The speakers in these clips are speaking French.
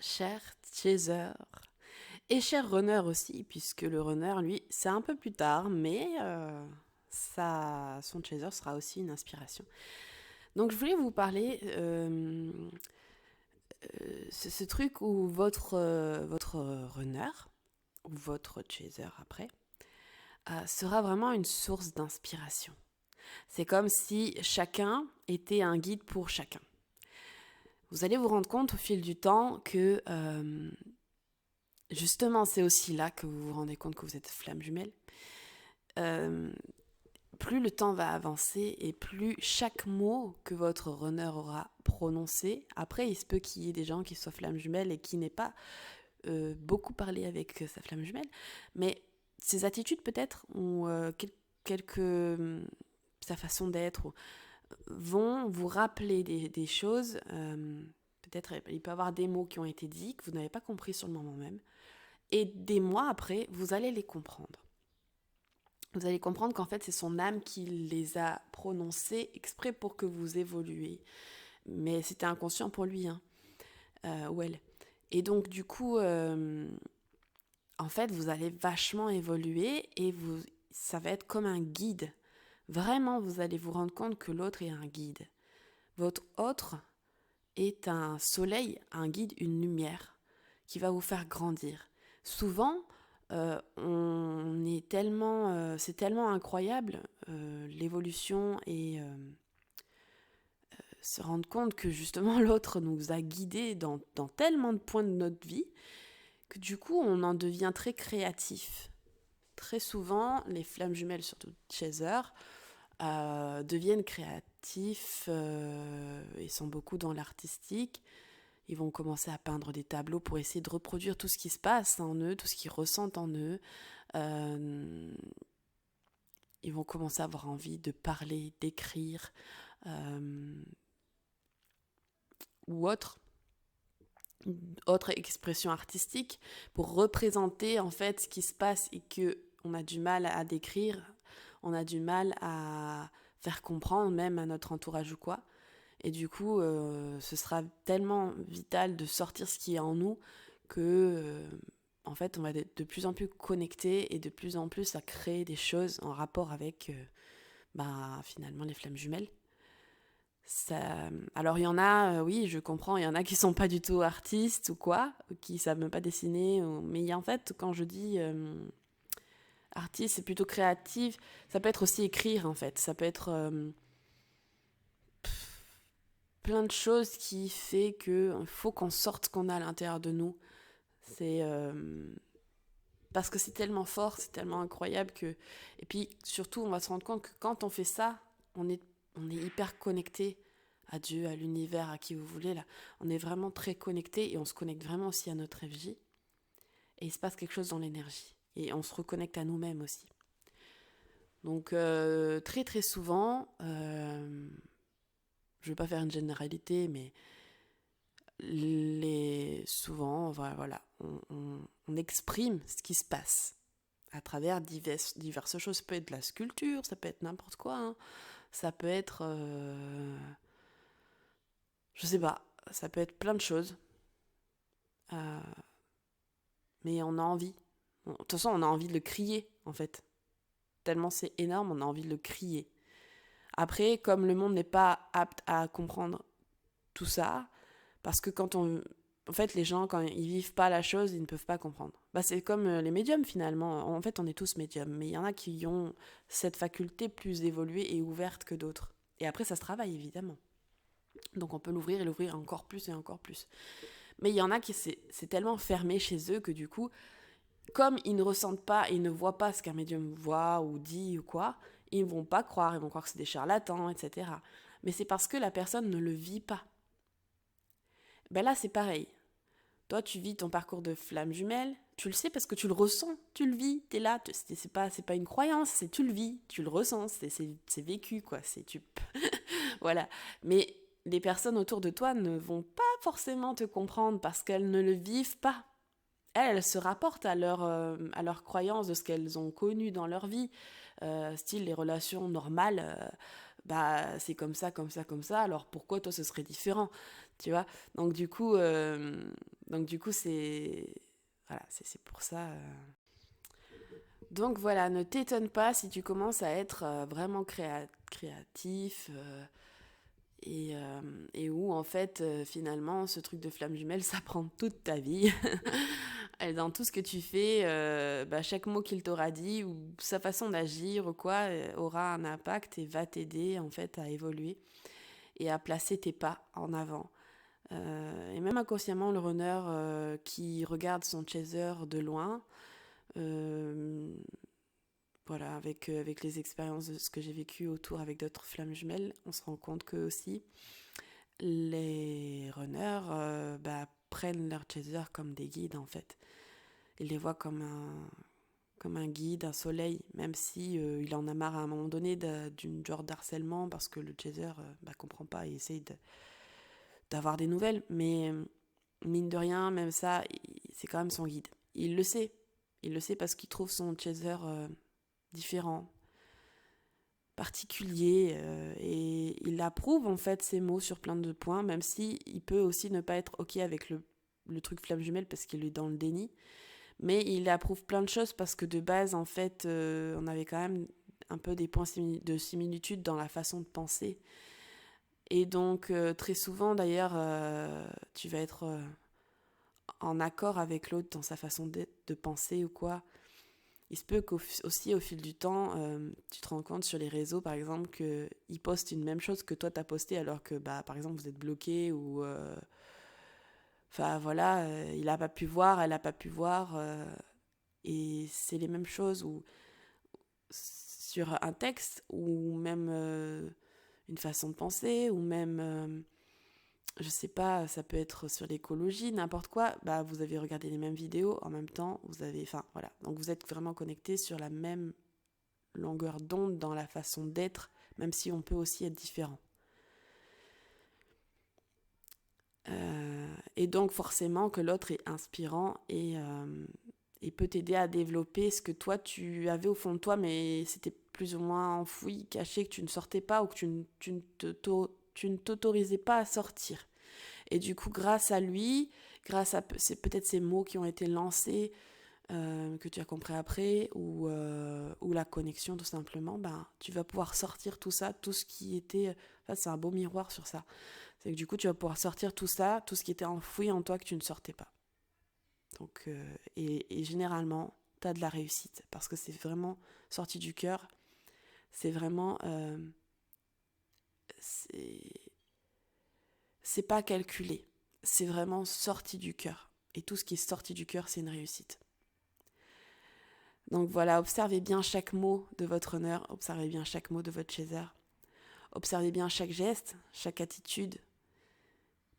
cher chaser et cher runner aussi, puisque le runner, lui, c'est un peu plus tard, mais son chaser sera aussi une inspiration. Donc je voulais vous parler ce truc où votre runner, ou votre chaser après, sera vraiment une source d'inspiration. C'est comme si chacun était un guide pour chacun. Vous allez vous rendre compte au fil du temps que justement c'est aussi là que vous vous rendez compte que vous êtes flamme jumelle. Euh, Plus le temps va avancer et plus chaque mot que votre runner aura prononcé, après il se peut qu'il y ait des gens qui soient flamme jumelle et qui n'aient pas beaucoup parlé avec sa flamme jumelle, mais ses attitudes peut-être ou quelques sa façon d'être vont vous rappeler des choses. Peut-être il peut y avoir des mots qui ont été dits que vous n'avez pas compris sur le moment même, et des mois après, vous allez les comprendre. Vous allez comprendre qu'en fait, c'est son âme qui les a prononcés exprès pour que vous évoluiez. Mais c'était inconscient pour lui, hein, ou elle. Et donc, du coup, en fait, vous allez vachement évoluer et ça va être comme un guide. Vraiment, vous allez vous rendre compte que l'autre est un guide. Votre autre est un soleil, un guide, une lumière qui va vous faire grandir. Souvent, c'est tellement incroyable l'évolution et se rendre compte que justement l'autre nous a guidés dans tellement de points de notre vie que du coup on en devient très créatif. Très souvent, les flammes jumelles, surtout Chaser, deviennent créatifs et sont beaucoup dans l'artistique. Ils vont commencer à peindre des tableaux pour essayer de reproduire tout ce qui se passe en eux, tout ce qu'ils ressentent en eux. Euh, Ils vont commencer à avoir envie de parler, d'écrire euh, ou autre expression artistique pour représenter en fait ce qui se passe et que on a du mal à décrire, on a du mal à faire comprendre même à notre entourage ou quoi. Et du coup, ce sera tellement vital de sortir ce qui est en nous que, en fait, on va être de plus en plus connectés et de plus en plus à créer des choses en rapport avec, finalement, les flammes jumelles. Alors, il y en a, oui, je comprends, il y en a qui sont pas du tout artistes ou quoi, qui savent même pas dessiner. Mais en fait, quand je dis artiste, c'est plutôt créatif. Ça peut être aussi écrire, en fait. Ça peut être plein de choses qui fait que faut qu'on sorte ce qu'on a à l'intérieur de nous. C'est parce que c'est tellement fort, c'est tellement incroyable que et puis surtout on va se rendre compte que quand on fait ça, on est hyper connecté à Dieu, à l'univers, à qui vous voulez là. On est vraiment très connecté et on se connecte vraiment aussi à notre énergie et il se passe quelque chose dans l'énergie et on se reconnecte à nous-mêmes aussi. Donc très très souvent, je ne veux pas faire une généralité, mais souvent, voilà, on exprime ce qui se passe à travers diverses choses. Ça peut être de la sculpture, ça peut être n'importe quoi, hein. Ça peut être, je sais pas, ça peut être plein de choses. Euh, mais on a envie. De toute façon, on a envie de le crier, en fait. Tellement c'est énorme, on a envie de le crier. Après, comme le monde n'est pas apte à comprendre tout ça, parce que en fait, les gens, quand ils vivent pas la chose, ils ne peuvent pas comprendre. C'est comme les médiums finalement. En fait, on est tous médiums, mais il y en a qui ont cette faculté plus évoluée et ouverte que d'autres. Et après, ça se travaille évidemment. Donc on peut l'ouvrir et l'ouvrir encore plus et encore plus. Mais il y en a qui c'est tellement fermé chez eux que du coup, comme ils ne ressentent pas, ils ne voient pas ce qu'un médium voit ou dit ou quoi, ils ne vont pas croire, ils vont croire que c'est des charlatans, etc. Mais c'est parce que la personne ne le vit pas. Là, c'est pareil. Toi, tu vis ton parcours de flamme jumelle, tu le sais parce que tu le ressens, tu le vis, t'es là, c'est pas une croyance, c'est tu le vis, tu le ressens, c'est vécu, quoi. Voilà. Mais les personnes autour de toi ne vont pas forcément te comprendre parce qu'elles ne le vivent pas. Elles se rapportent à leur croyance de ce qu'elles ont connu dans leur vie, style les relations normales, c'est comme ça, comme ça, comme ça, alors pourquoi toi ce serait différent, tu vois. Donc du coup, Donc du coup, voilà, c'est pour ça. Donc voilà, ne t'étonne pas si tu commences à être vraiment créatif et où en fait finalement ce truc de flamme jumelle ça prend toute ta vie. Et dans tout ce que tu fais, chaque mot qu'il t'aura dit ou sa façon d'agir ou quoi aura un impact et va t'aider en fait à évoluer et à placer tes pas en avant. Et même inconsciemment, le runner qui regarde son chaser de loin, voilà, avec les expériences de ce que j'ai vécu autour avec d'autres flammes jumelles, on se rend compte que aussi les runners prennent leurs chasers comme des guides en fait. Ils les voient comme un guide, un soleil, même si il en a marre à un moment donné d'une genre d'harcèlement parce que le chaser comprend pas et essaye d'avoir des nouvelles. Mais mine de rien, même ça, c'est quand même son guide. Il le sait. Il le sait parce qu'il trouve son chaser différent, particulier, et il approuve en fait ses mots sur plein de points, même si il peut aussi ne pas être ok avec le truc flamme jumelle parce qu'il est dans le déni. Mais il approuve plein de choses parce que de base, en fait, on avait quand même un peu des points de similitude dans la façon de penser. Et donc, très souvent, d'ailleurs, tu vas être en accord avec l'autre dans sa façon de penser ou quoi. Il se peut qu'aussi, au fil du temps, tu te rends compte sur les réseaux, par exemple, qu'ils postent une même chose que toi, t'as posté, alors que, par exemple, vous êtes bloqué ou... Enfin, voilà, il n'a pas pu voir, elle n'a pas pu voir... et c'est les mêmes choses ou sur un texte ou même une façon de penser ou même je sais pas, ça peut être sur l'écologie, n'importe quoi. Vous avez regardé les mêmes vidéos en même temps, voilà, donc vous êtes vraiment connectés sur la même longueur d'onde dans la façon d'être, même si on peut aussi être différent. Et donc forcément que l'autre est inspirant et peut t'aider à développer ce que toi tu avais au fond de toi, mais c'était plus ou moins enfoui, caché, que tu ne sortais pas ou que tu ne t'autorisais pas à sortir. Et du coup, grâce à lui, grâce à peut-être ces mots qui ont été lancés, que tu as compris après, ou la connexion tout simplement, tu vas pouvoir sortir tout ça, tout ce qui était... Enfin, c'est un beau miroir sur ça. C'est que du coup, tu vas pouvoir sortir tout ça, tout ce qui était enfoui en toi que tu ne sortais pas. Donc, et généralement, tu as de la réussite parce que c'est vraiment sorti du cœur. C'est vraiment... c'est pas calculé. C'est vraiment sorti du cœur. Et tout ce qui est sorti du cœur, c'est une réussite. Donc voilà, observez bien chaque mot de votre honneur, observez bien chaque mot de votre chaser. Observez bien chaque geste, chaque attitude,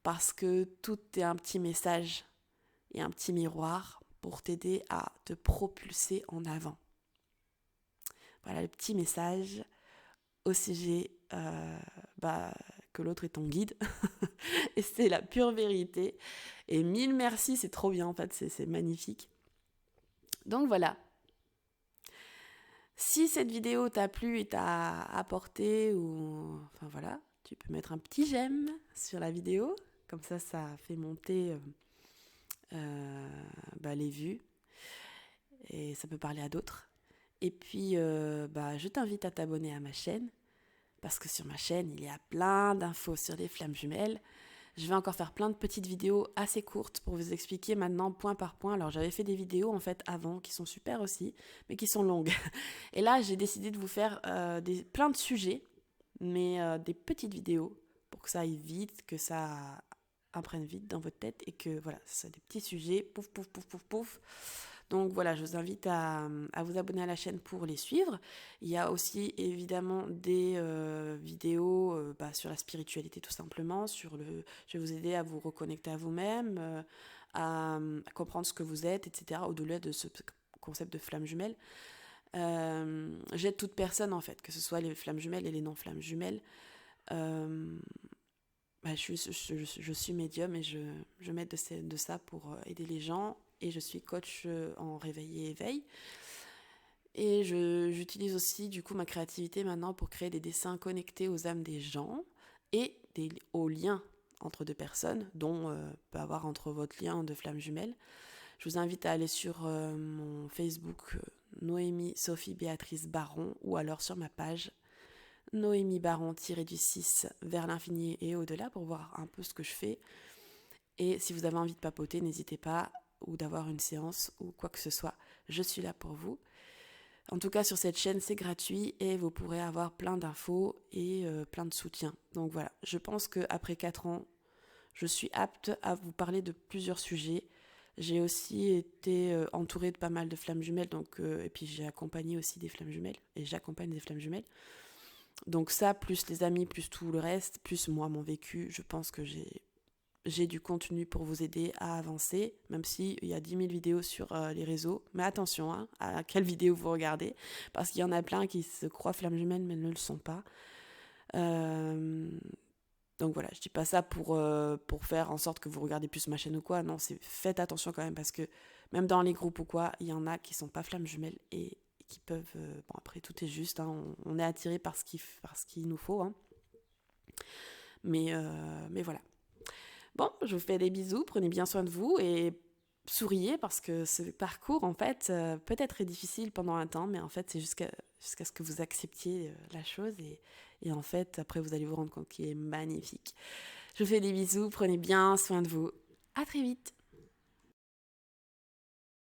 parce que tout est un petit message et un petit miroir pour t'aider à te propulser en avant. Voilà le petit message au sujet que l'autre est ton guide. Et c'est la pure vérité. Et mille merci, c'est trop bien en fait, c'est magnifique. Donc voilà. Si cette vidéo t'a plu et t'a apporté, enfin voilà, tu peux mettre un petit j'aime sur la vidéo. Comme ça fait monter les vues. Et ça peut parler à d'autres. Et puis, je t'invite à t'abonner à ma chaîne. Parce que sur ma chaîne, il y a plein d'infos sur les flammes jumelles. Je vais encore faire plein de petites vidéos assez courtes pour vous expliquer maintenant point par point. Alors j'avais fait des vidéos en fait avant qui sont super aussi, mais qui sont longues. Et là j'ai décidé de vous faire plein de sujets, mais des petites vidéos pour que ça aille vite, que ça imprègne vite dans votre tête et que voilà, ce soit des petits sujets, pouf, pouf, pouf, pouf, pouf. Donc voilà, je vous invite à vous abonner à la chaîne pour les suivre. Il y a aussi évidemment des vidéos sur la spiritualité tout simplement. Je vais vous aider à vous reconnecter à vous-même, à comprendre ce que vous êtes, etc. Au-delà de ce concept de flamme jumelle. J'aide toute personne en fait, que ce soit les flammes jumelles et les non-flammes jumelles. Je suis médium et je m'aide de ça pour aider les gens. Et je suis coach en réveil et éveil. Et j'utilise aussi du coup ma créativité maintenant pour créer des dessins connectés aux âmes des gens et aux liens entre deux personnes, dont peut avoir entre votre lien de flamme jumelle. Je vous invite à aller sur mon Facebook Noémie Sophie Béatrice Baron ou alors sur ma page Noémie Baron-6 vers l'infini et au-delà pour voir un peu ce que je fais. Et si vous avez envie de papoter, n'hésitez pas, ou d'avoir une séance ou quoi que ce soit, je suis là pour vous. En tout cas, sur cette chaîne, c'est gratuit et vous pourrez avoir plein d'infos et plein de soutien. Donc voilà, je pense qu'après 4 ans, je suis apte à vous parler de plusieurs sujets. J'ai aussi été entourée de pas mal de flammes jumelles, et puis j'ai accompagné aussi des flammes jumelles, et j'accompagne des flammes jumelles. Donc ça, plus les amis, plus tout le reste, plus moi, mon vécu, je pense que j'ai du contenu pour vous aider à avancer, même s'il y a 10 000 vidéos sur les réseaux. Mais attention à quelle vidéo vous regardez, parce qu'il y en a plein qui se croient flammes jumelles, mais ne le sont pas. Donc voilà, je dis pas ça pour faire en sorte que vous regardez plus ma chaîne ou quoi. Non, faites attention quand même, parce que même dans les groupes ou quoi, il y en a qui sont pas flammes jumelles et qui peuvent... bon, après, tout est juste, hein, on est attiré par ce qu'il nous faut. Hein. Mais voilà. Bon, je vous fais des bisous, prenez bien soin de vous et souriez parce que ce parcours, en fait, peut être très difficile pendant un temps, mais en fait, c'est jusqu'à ce que vous acceptiez la chose et en fait, après, vous allez vous rendre compte qu'il est magnifique. Je vous fais des bisous, prenez bien soin de vous. À très vite.